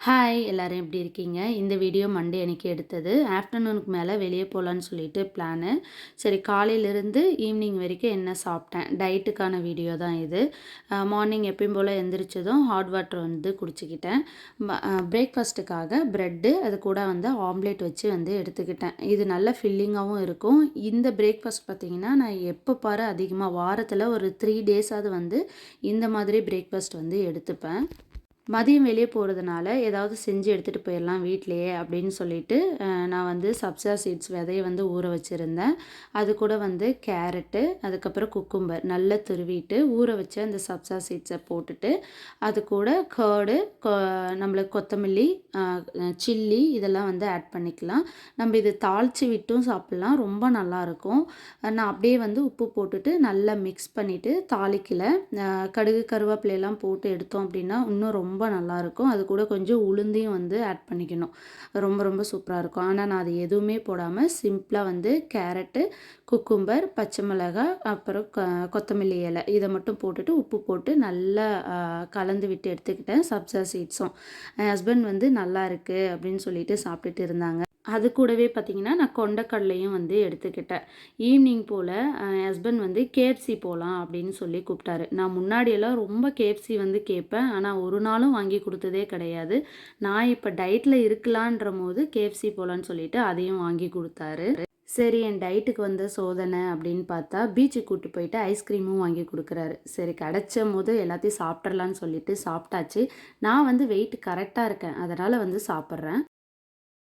Hi எல்லாரும் எப்படி இருக்கீங்க? இந்த வீடியோ மண்டே அன்னைக்கு எடுத்தது. ஆஃப்டர்நூனுக்கு மேலே வெளியே போகலான்னு சொல்லிட்டு பிளானு. சரி காலையிலேருந்து ஈவினிங் வரைக்கும் என்ன சாப்பிட்டேன் டயட்டுக்கான வீடியோ தான் இது. மார்னிங் எப்பயும் போல் எந்திரிச்சதும் ஹாட் வாட்டர் வந்து குடிச்சிக்கிட்டேன். பிரேக்ஃபாஸ்ட்டுக்காக ப்ரெட்டு அது கூட வந்து ஆம்லேட் வச்சு வந்து எடுத்துக்கிட்டேன். இது நல்ல ஃபில்லிங்காகவும் இருக்கும். இந்த பிரேக்ஃபாஸ்ட் பார்த்திங்கன்னா நான் எப்போ பாரு அதிகமாக வாரத்தில் ஒரு 3 டேஸாவது வந்து இந்த மாதிரி பிரேக்ஃபாஸ்ட் வந்து எடுத்துப்பேன். மதியம் வெளியே போகிறதுனால ஏதாவது செஞ்சு எடுத்துகிட்டு போயிடலாம் வீட்டிலையே அப்படின்னு சொல்லிட்டு நான் வந்து சப்ஸா சீட்ஸ் விதைய வந்து ஊற வச்சுருந்தேன். அது கூட வந்து கேரட்டு, அதுக்கப்புறம் குக்கும்பர் நல்லா துருவிட்டு ஊற வச்ச அந்த சப்ஸா சீட்ஸை போட்டுட்டு அது கூட கர்டு, நம்மளுக்கு கொத்தமல்லி, சில்லி இதெல்லாம் வந்து ஆட் பண்ணிக்கலாம். நம்ம இது தாளித்து விட்டும் சாப்பிட்லாம், ரொம்ப நல்லாயிருக்கும். நான் அப்படியே வந்து உப்பு போட்டுட்டு நல்லா மிக்ஸ் பண்ணிவிட்டு தாளிக்கல கடுகு கருவேப்பிலையெல்லாம் போட்டு எடுத்தோம் அப்படின்னா இன்னும் ரொம்ப நல்லாயிருக்கும். அது கூட கொஞ்சம் உளுந்தையும் வந்து ஆட் பண்ணிக்கணும். ரொம்ப ரொம்ப சூப்பராக இருக்கும். ஆனால் நான் அது எதுவுமே போடாமல் சிம்பிளாக வந்து கேரட்டு, குக்கும்பர், பச்சை மிளகாய், அப்புறம் கொத்தமல்லி இலை இதை மட்டும் போட்டுட்டு உப்பு போட்டு நல்லா கலந்து விட்டு எடுத்துக்கிட்டேன். சப்ஸா சீட்ஸும் என் ஹஸ்பண்ட் வந்து நல்லா இருக்குது அப்படின்னு சொல்லிட்டு சாப்பிட்டுட்டு இருந்தாங்க. அது கூடவே பார்த்திங்கன்னா நான் கொண்டக்கடலையும் வந்து எடுத்துக்கிட்டேன். ஈவினிங் போல் என் ஹஸ்பண்ட் வந்து கேஎஃப்சி போகலாம் அப்படின்னு சொல்லி கூப்பிட்டாரு. நான் முன்னாடியெல்லாம் ரொம்ப கேஎஃப்சி வந்து கேட்பேன். ஆனால் ஒரு நாளும் வாங்கி கொடுத்ததே கிடையாது. நான் இப்போ டயட்டில் இருக்கலான்ற போது கேஎஃப்சி போகலான்னு சொல்லிட்டு அதையும் வாங்கி கொடுத்தாரு. சரி என் டயட்டுக்கு வந்த சோதனை அப்படின்னு பார்த்தா பீச்சுக்கு கூப்பிட்டு போயிட்டு ஐஸ்கிரீமும் வாங்கி கொடுக்குறாரு. சரி கிடச்ச போது எல்லாத்தையும் சாப்பிட்றலான்னு சொல்லிட்டு சாப்பிட்டாச்சு. நான் வந்து வெயிட் கரெக்டாக இருக்கேன், அதனால் வந்து சாப்பிட்றேன்.